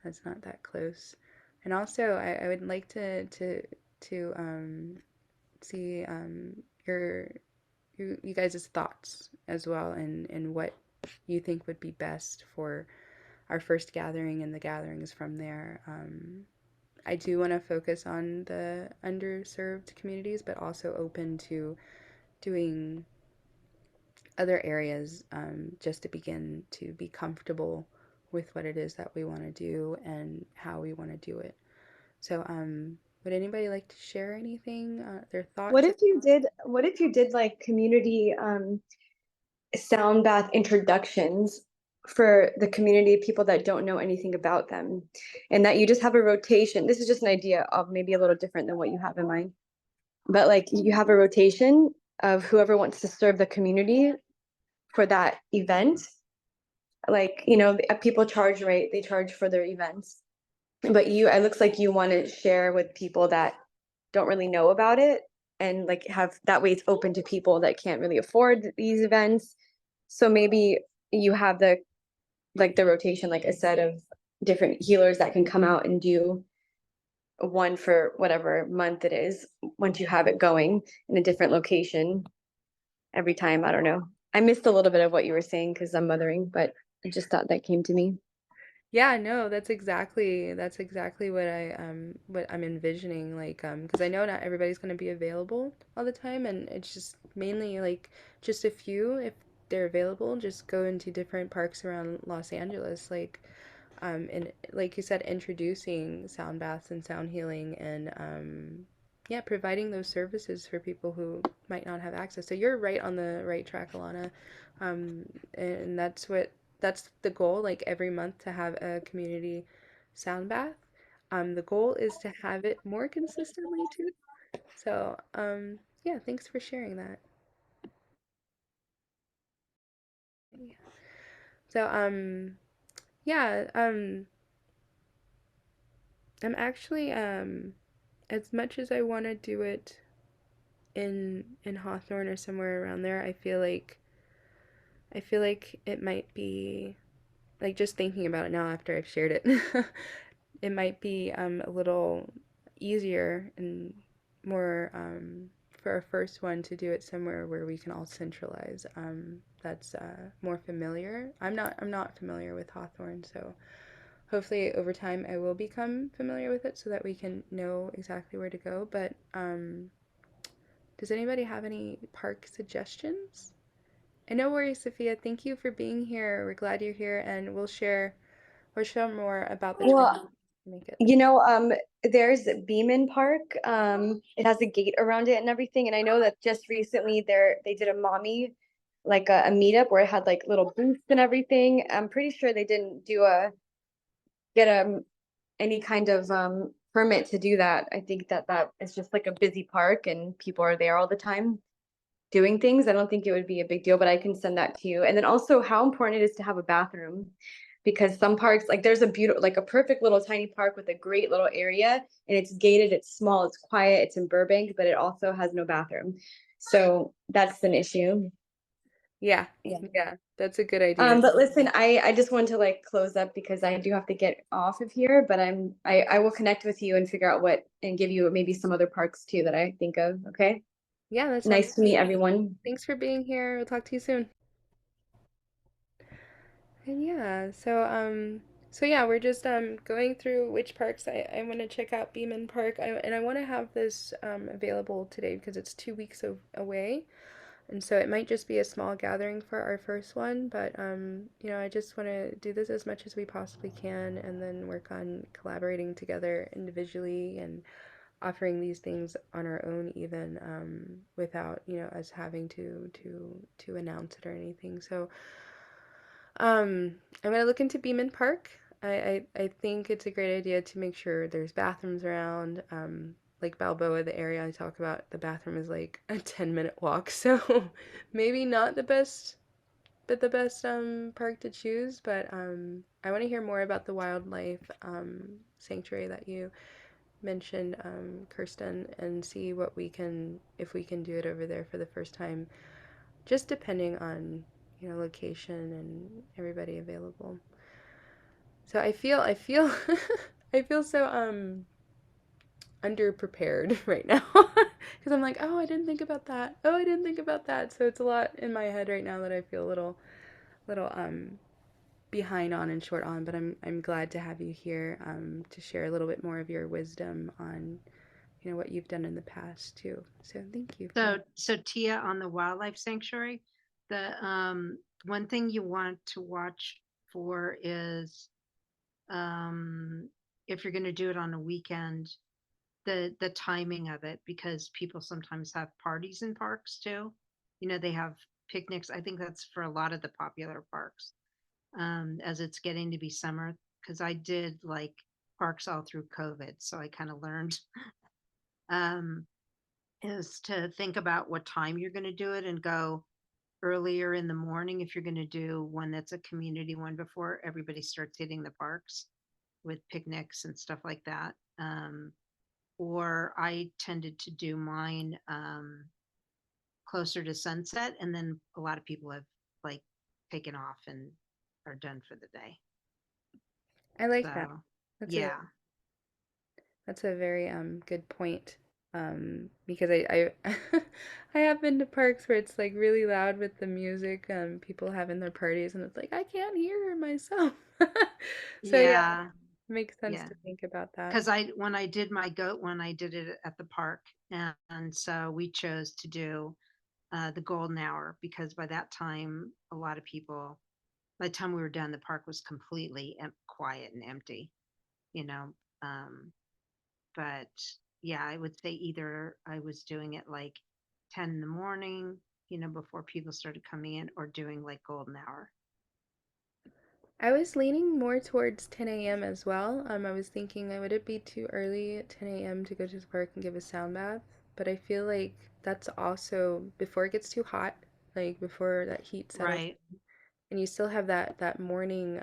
that's not that close. And also, I would like to see you guys' thoughts as well, and what you think would be best for our first gathering and the gatherings from there. I do want to focus on the underserved communities, but also open to doing other areas, just to begin to be comfortable with what it is that we want to do and how we want to do it. So, would anybody like to share anything, their thoughts? What if you did like community sound bath introductions for the community of people that don't know anything about them, and that you just have a rotation? This is just an idea of maybe a little different than what you have in mind, but like you have a rotation of whoever wants to serve the community for that event. Like, people charge, right? They charge for their events, but it looks like you want to share with people that don't really know about it, and like have that way it's open to people that can't really afford these events. So maybe you have the rotation, like a set of different healers that can come out and do one for whatever month it is, once you have it going in a different location every time. I don't know. I missed a little bit of what you were saying because I'm mothering, but I just thought that came to me. Yeah, no, that's exactly what I'm envisioning, like because I know not everybody's going to be available all the time, and it's just mainly like just a few, if they're available, just go into different parks around Los Angeles, like and like you said, introducing sound baths and sound healing, and yeah, providing those services for people who might not have access. So you're right on the right track, Alana. And that's the goal, like every month to have a community sound bath. The goal is to have it more consistently too. So, yeah, thanks for sharing that. So, yeah, I'm actually, as much as I want to do it in Hawthorne or somewhere around there, I feel like it might be, like, just thinking about it now after I've shared it, it might be a little easier and more for our first one to do it somewhere where we can all centralize. That's more familiar. I'm not familiar with Hawthorne, so hopefully over time I will become familiar with it so that we can know exactly where to go. But does anybody have any park suggestions? And no worries, Sophia. Thank you for being here. We're glad you're here, and we'll share more about the Well, training to make it. there's Beeman Park. It has a gate around it and everything. And I know that just recently they did a mommy, like a meetup where it had like little booths and everything. I'm pretty sure they didn't get any kind of permit to do that. I think that is just like a busy park and people are there all the time doing things. I don't think it would be a big deal, but I can send that to you. And then also how important it is to have a bathroom, because some parks, like there's a beautiful, like a perfect little tiny park with a great little area, and it's gated, it's small, it's quiet, it's in Burbank, but it also has no bathroom. So that's an issue. Yeah, Yeah. yeah, that's a good idea. But listen, I just want to like close up because I do have to get off of here, but I will connect with you and figure out what, and give you maybe some other parks too that I think of. Okay. Yeah, that sounds Nice to meet everyone. Thanks for being here. We'll talk to you soon. And yeah, so yeah, we're just going through which parks I want to check out. Beeman Park, and I want to have this available today because it's 2 weeks away, and so it might just be a small gathering for our first one, but I just want to do this as much as we possibly can, and then work on collaborating together individually and offering these things on our own, even without us having to announce it or anything. So I'm gonna look into Beeman Park. I think it's a great idea to make sure there's bathrooms around. Like Balboa, the area I talk about, the bathroom is like a 10-minute walk, so maybe not the best park to choose. But I want to hear more about the wildlife sanctuary that you mentioned, Kirsten, and see what we can, if we can do it over there for the first time, just depending on location and everybody available. So I feel I feel so underprepared right now because I'm like, oh, I didn't think about that. Oh, I didn't think about that. So it's a lot in my head right now that I feel a little behind on and short on, but I'm glad to have you here to share a little bit more of your wisdom on what you've done in the past too. So thank you. So Tia, on the wildlife sanctuary, the one thing you want to watch for is if you're going to do it on a weekend, the timing of it, because people sometimes have parties in parks too. You know, they have picnics. I think that's for a lot of the popular parks, as it's getting to be summer. Because I did like parks all through COVID, so I kind of learned um, is to think about what time you're going to do it and go earlier in the morning if you're going to do one that's a community one before everybody starts hitting the parks with picnics and stuff like that. Or I tended to do mine closer to sunset, and then a lot of people have like taken off and are done for the day. I like that. So, That's a yeah, That's a very good point. Because I I have been to parks where it's like really loud with the music, people having their parties, and it's like I can't hear myself. So yeah, yeah, it makes sense yeah. to think about that. Because when I did my goat one, I did it at the park, and so we chose to do the golden hour because by that time, a lot of people, by the time we were done, the park was completely quiet and empty, you know. Um, but yeah, I would say either I was doing it like 10 in the morning, you know, before people started coming in, or doing like golden hour. I was leaning more towards 10 a.m. as well. I was thinking, would it be too early at 10 a.m. to go to the park and give a sound bath? But I feel like that's also before it gets too hot, like before that heat settles, Right. and you still have that morning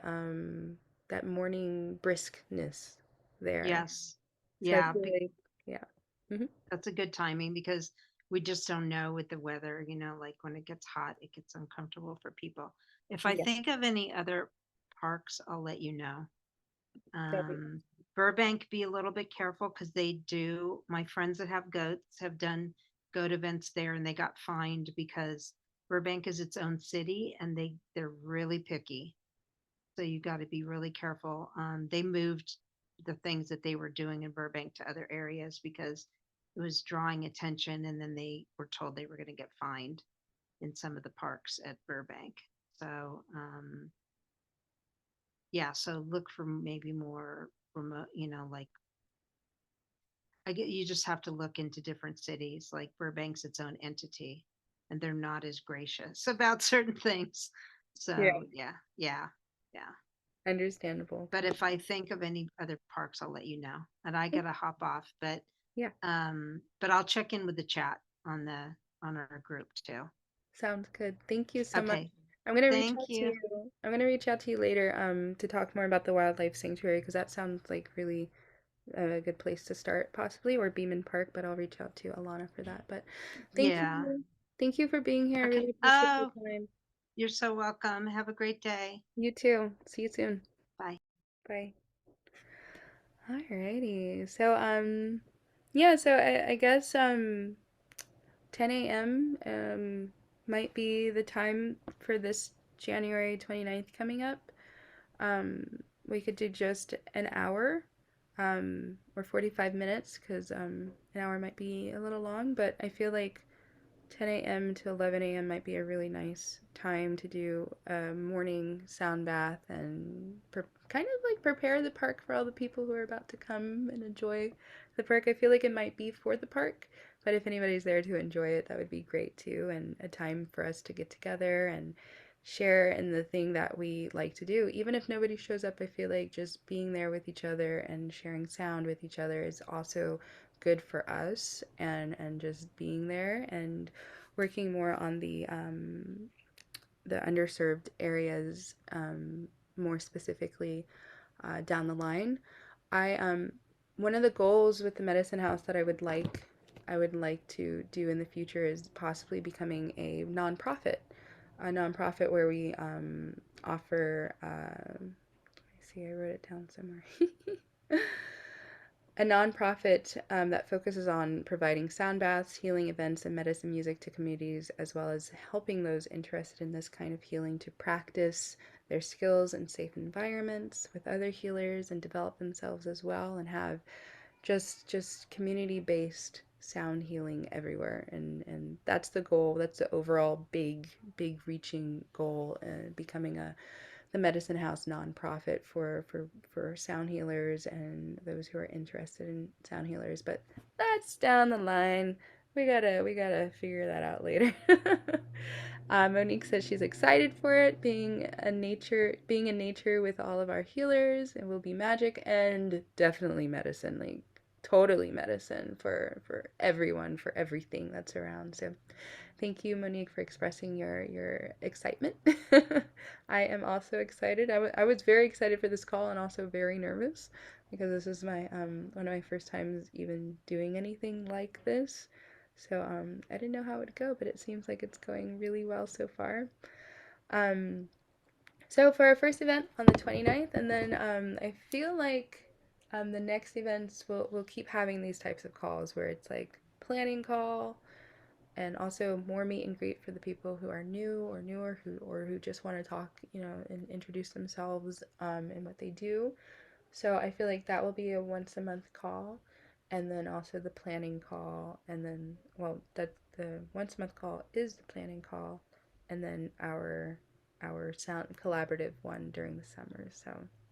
briskness there. Yes. So I Yeah. feel like, yeah. Hmm. That's a good timing because we just don't know with the weather, you know, like when it gets hot, it gets uncomfortable for people. If I Yeah, think of any other parks, I'll let you know. that'd be Um, Burbank, be a little bit careful because they do. My friends that have goats have done goat events there, and they got fined because Burbank is its own city, and they're really picky. So you got to be really careful. They moved the things that they were doing in Burbank to other areas because it was drawing attention, and then they were told they were going to get fined in some of the parks at Burbank. So yeah, so look for maybe more remote, you know, like I get you just have to look into different cities. Like Burbank's its own entity, and they're not as gracious about certain things. yeah, So yeah. understandable. But if I think of any other parks, I'll let you know. And I Okay, gotta hop off, yeah, but I'll check in with the chat on our group too. sounds good. Thank you so much. Okay, I'm gonna reach thank out to you. you. I'm gonna reach out to you later to talk more about the wildlife sanctuary because that sounds like really a good place to start, possibly, or Beeman Park, but I'll reach out to Alana for that. But thank Yeah. you. Thank you for being here. I Okay. really appreciate your Oh, time. you're so welcome. Have a great day. You too. See you soon. Bye. Bye. Alrighty. So yeah, so I guess 10 a.m. Might be the time for this January 29th coming up. We could do just an hour or 45 minutes because an hour might be a little long, but I feel like 10 a.m. to 11 a.m. might be a really nice time to do a morning sound bath and kind of like prepare the park for all the people who are about to come and enjoy the park. I feel like it might be for the park, but if anybody's there to enjoy it, that would be great too. And a time for us to get together and share in the thing that we like to do. Even if nobody shows up, I feel like just being there with each other and sharing sound with each other is also good for us, and just being there and working more on the underserved areas, more specifically down the line. I One of the goals with the medicine house that I would like to do in the future is possibly becoming a nonprofit where we offer. Let me see, I wrote it down somewhere. A nonprofit that focuses on providing sound baths, healing events, and medicine music to communities, as well as helping those interested in this kind of healing to practice their skills in safe environments with other healers and develop themselves as well, and have just community-based sound healing everywhere. And that's the goal. That's the overall big reaching goal, becoming a the Medicine House nonprofit for sound healers and those who are interested in sound healers. But that's down the line. We gotta figure that out later. Monique says she's excited for it, being in nature with all of our healers. It will be magic and definitely medicine, like totally medicine for everyone, for everything that's around. So thank you, Monique, for expressing your excitement. I am also excited. I was very excited for this call and also very nervous because this is my one of my first times even doing anything like this. So I didn't know how it would go, but it seems like it's going really well so far. Um, so for our first event on the 29th, and then I feel like the next events we'll keep having these types of calls where it's like planning call and also more meet and greet for the people who are new or newer who just want to talk, and introduce themselves and what they do. So I feel like that will be a once a month call, and then also the planning call, and then that the once a month call is the planning call, and then our sound collaborative one during the summer. So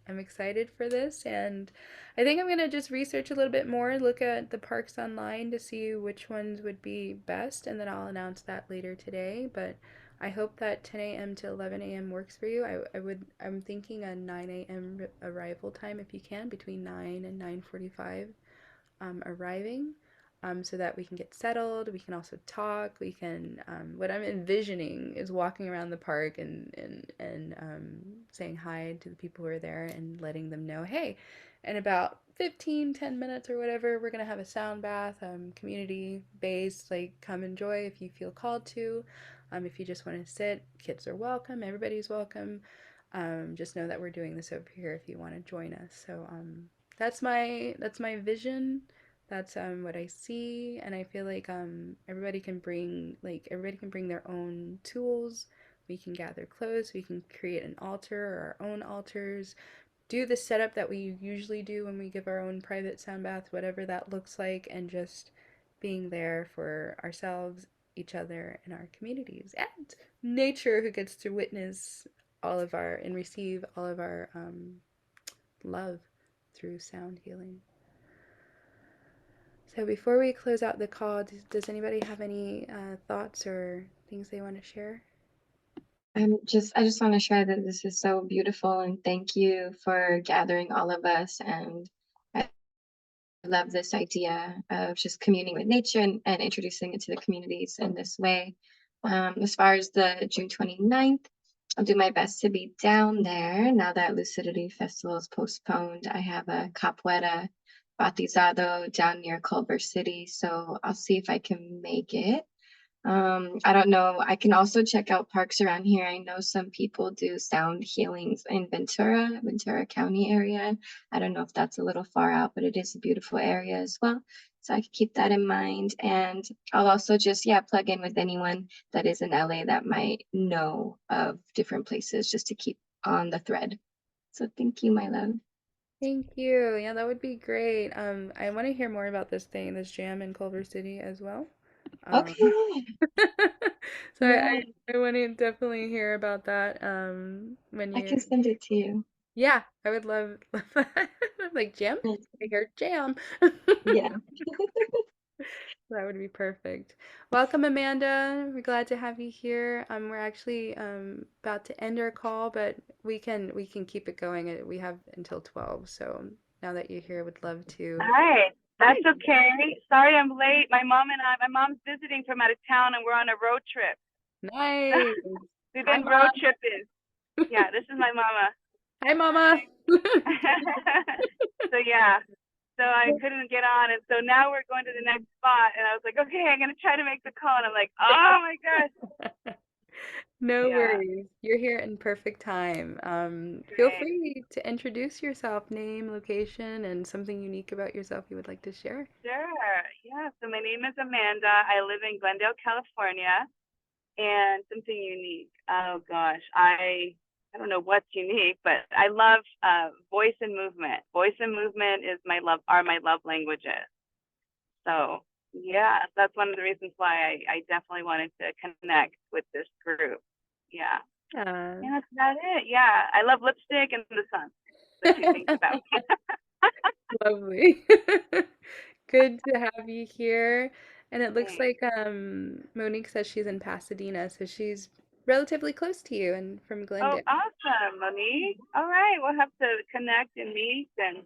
I'm excited for this, and I think I'm gonna just research a little bit more, look at the parks online to see which ones would be best, and then I'll announce that later today. But I hope that 10 a.m. to 11 a.m. works for you. I'm thinking a 9 a.m. arrival time if you can, between 9 and 9:45 arriving, so that we can get settled. We can also talk. We can, what I'm envisioning is walking around the park and saying hi to the people who are there and letting them know, hey, in about 10 minutes or whatever, we're going to have a sound bath, community based, like come enjoy if you feel called to. If you just want to sit, kids are welcome, everybody's welcome. Just know that we're doing this over here if you want to join us. So that's my vision. That's what I see, and I feel like everybody can bring their own tools. We can gather close. We can create an altar or our own altars. Do the setup that we usually do when we give our own private sound bath, whatever that looks like, and just being there for ourselves, each other, and our communities, and nature who gets to witness all of our and receive all of our love through sound healing. So before we close out the call, does anybody have any thoughts or things they want to share? I just want to share that this is so beautiful, and thank you for gathering all of us. And I love this idea of just communing with nature and introducing it to the communities in this way. As far as the June 29th, I'll do my best to be down there now that Lucidity Festival is postponed. I have a capoeira batizado down near Culver City, so I'll see if I can make it. I don't know. I can also check out parks around here. I know some people do sound healings in Ventura County area. I don't know if that's a little far out, but it is a beautiful area as well. So I can keep that in mind. And I'll also just, plug in with anyone that is in LA that might know of different places just to keep on the thread. So thank you, my love. Thank you. Yeah, that would be great. I want to hear more about this jam in Culver City as well. Um, Okay. so Yeah, I want to definitely hear about that when I you. can send it to you. Yeah, I would love that. Like jam. I hear jam. Yeah. That would be perfect. Welcome, Amanda. We're glad to have you here. We're actually about to end our call, but we can keep it going. We have until 12. So now that you're here, would love to. Hi, that's okay. Sorry I'm late. My mom's visiting from out of town and we're on a road trip. Nice. We've Hi, been road Mom. tripping. Yeah, this is my mama. Hi, Mama. So yeah, so I couldn't get on, and so now we're going to the next spot, and I was like, okay, I'm gonna try to make the call, and I'm like, oh my gosh. No Yeah, worries. You're here in perfect time. Feel great. free to introduce yourself, name, location, and something unique about yourself you would like to share. Sure. Yeah. So my name is Amanda. I live in Glendale, California, and something unique. Oh gosh, I don't know what's unique, but I love voice and movement. Voice and movement is are my love languages. So yeah, that's one of the reasons why I definitely wanted to connect with this group. Yeah. Uh, Yeah, that's about it. Yeah, I love lipstick and the sun. The two things about me. Lovely. Good to have you here. And it looks Thanks. like Monique says she's in Pasadena, so she's relatively close to you and from Oh, Glendale. awesome, Monique. All right, we'll have to connect and meet and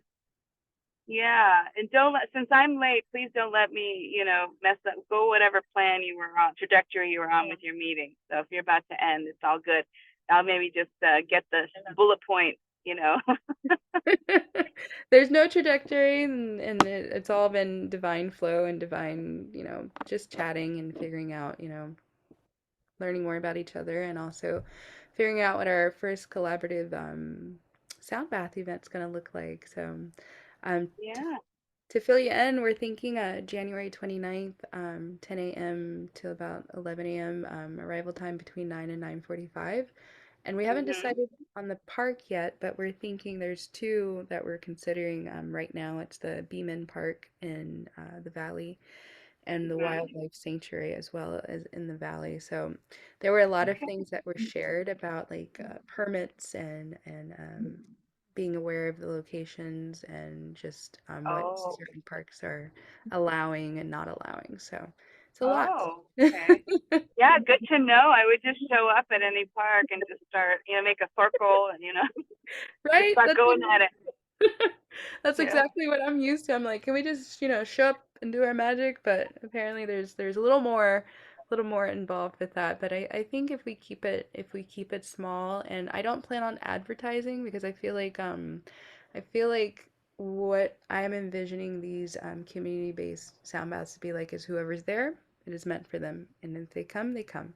yeah, and don't let, since I'm late, please don't let me, mess up, go whatever plan you were on, trajectory you were on with your meeting. So if you're about to end, it's all good. I'll maybe just get the bullet point. There's no trajectory, and it's all been divine flow and divine, just chatting and figuring out, learning more about each other and also figuring out what our first collaborative sound bath event's going to look like. So, to, Yeah. to fill you in, we're thinking January 29th, 10 a.m. to about 11 a.m. Arrival time between 9 and 9:45. And we haven't Mhm. decided on the park yet, but we're thinking there's two that we're considering right now. It's the Beeman Park in the Valley and the Mhm. wildlife sanctuary as well as in the valley. So there were a lot of Okay. things that were shared about like permits and being aware of the locations and just what Oh. certain parks are allowing and not allowing. So it's a lot. Oh. Okay. Yeah, good to know. I would just show up at any park and just start, make a circle and just Right? start going at it. That's Yeah. exactly what I'm used to. I'm like, can we just, show up and do our magic? But apparently there's a little more involved with that. But I think if we keep it small, and I don't plan on advertising because I feel like what I'm envisioning these community-based sound baths to be like is whoever's there, it is meant for them. And if they come, they come.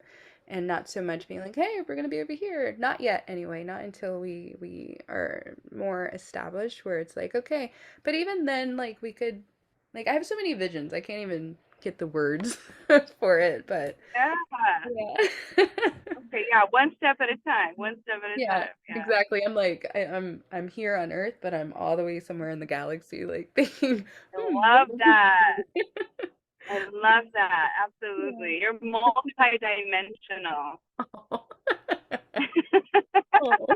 And not so much being like, hey, we're gonna be over here. Not yet, anyway. Not until we are more established, where it's like, okay. But even then, like we could, like I have so many visions, I can't even get the words for it. But Yeah. yeah, Okay. Yeah. One step at a time. One step at a yeah, time. Yeah. exactly. I'm like, I'm here on Earth, but I'm all the way somewhere in the galaxy, like thinking, I what love would we that. do? I love that. Yeah. Absolutely. You're multidimensional. Oh. Oh.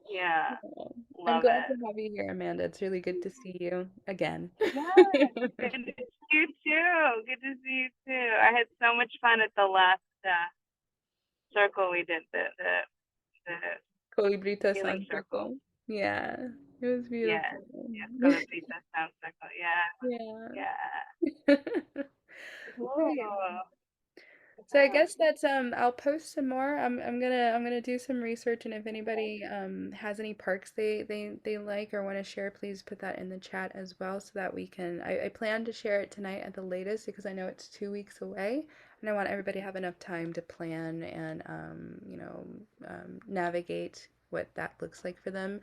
Yeah. Yeah. I'm Love glad to it. have you here, Amanda. It's really good to see you again. Yes. Good to see you too. Good to see you too. I had so much fun at the last circle we did, the Colibrita healing Sun circle. Circle. Yeah, it was Yes. beautiful. Yes. Calabrita sound circle. Yeah. Yeah. Yeah. So, Cool. yeah. So I Yeah. guess that's I'll post some more. I'm gonna do some research, and if anybody has any parks they like or want to share, please put that in the chat as well so that we can I plan to share it tonight at the latest because I know it's 2 weeks away and I want everybody to have enough time to plan and navigate what that looks like for them.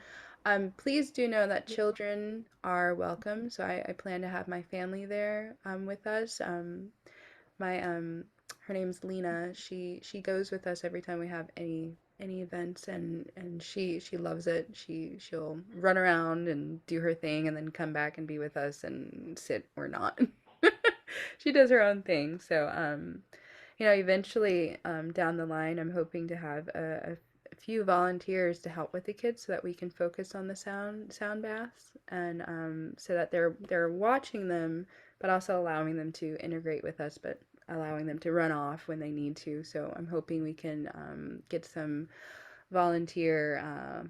Please do know that children are welcome, so I plan to have my family there with us. My her name's Lena. She goes with us every time we have any events and she loves it. She'll run around and do her thing and then come back and be with us and sit or not. She does her own thing. So eventually down the line I'm hoping to have a few volunteers to help with the kids so that we can focus on the sound baths and so that they're watching them but also allowing them to integrate with us, but allowing them to run off when they need to. So I'm hoping we can get some volunteer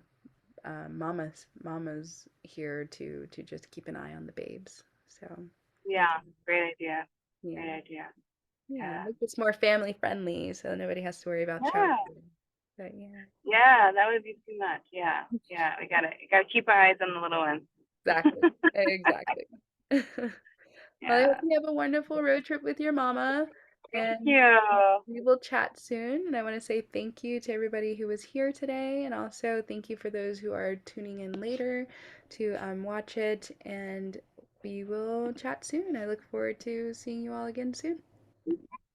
mamas here to just keep an eye on the babes. So they Yeah. can, Great idea. Great yeah, idea. yeah, Yeah. make this more family friendly, so nobody has to worry about Yeah. childcare. But yeah, Yeah. That would be too much. Yeah. Yeah. We gotta keep our eyes on the little ones. exactly, exactly. Well, I hope Yeah. you have a wonderful road trip with your mama, Thank and you. we will chat soon. And I want to say thank you to everybody who was here today, and also thank you for those who are tuning in later to watch it. And we will chat soon. I look forward to seeing you all again soon.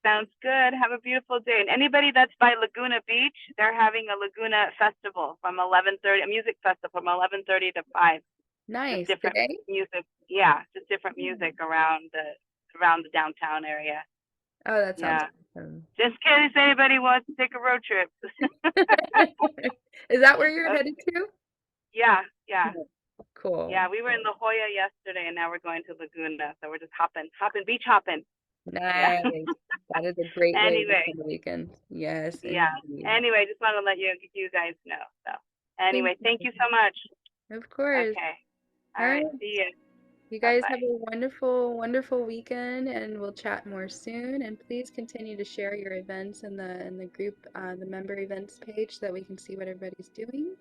Sounds good. Have a beautiful day. And anybody that's by Laguna Beach, they're having a Laguna festival from 11:30, a music festival from 11:30 to 5. Just Nice. different Today? music. Yeah, just different music around the downtown area. Oh, that sounds Yeah. Awesome. Just in case anybody wants to take a road trip. Is that where you're Okay. headed to? Yeah, yeah. Cool. Yeah, we were in La Jolla yesterday and now we're going to Laguna. So we're just beach hopping. Yeah. Nice. That is a great way to Anyway, spend the weekend. Yes, yeah. indeed. Anyway, just want to let you guys know. So anyway, thank you so much. Of course. Okay. All All right. right. See you. You guys Bye-bye. have a wonderful, wonderful weekend, and we'll chat more soon. And please continue to share your events in the group, the member events page, so that we can see what everybody's doing.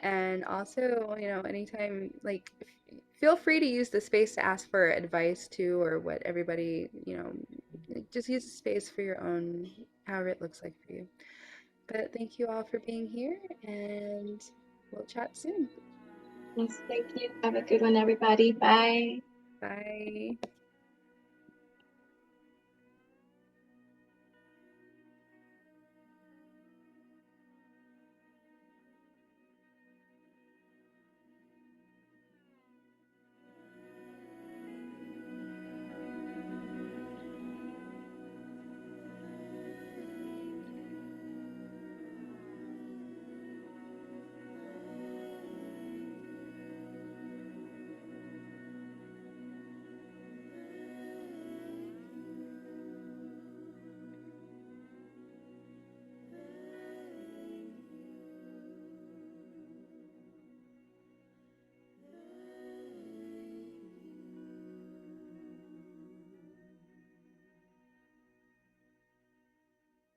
And also, anytime, like, feel free to use the space to ask for advice too, or what everybody, just use the space for your own, however it looks like for you. But thank you all for being here, and we'll chat soon. Yes, thank you. Have a good one, everybody. Bye. Bye.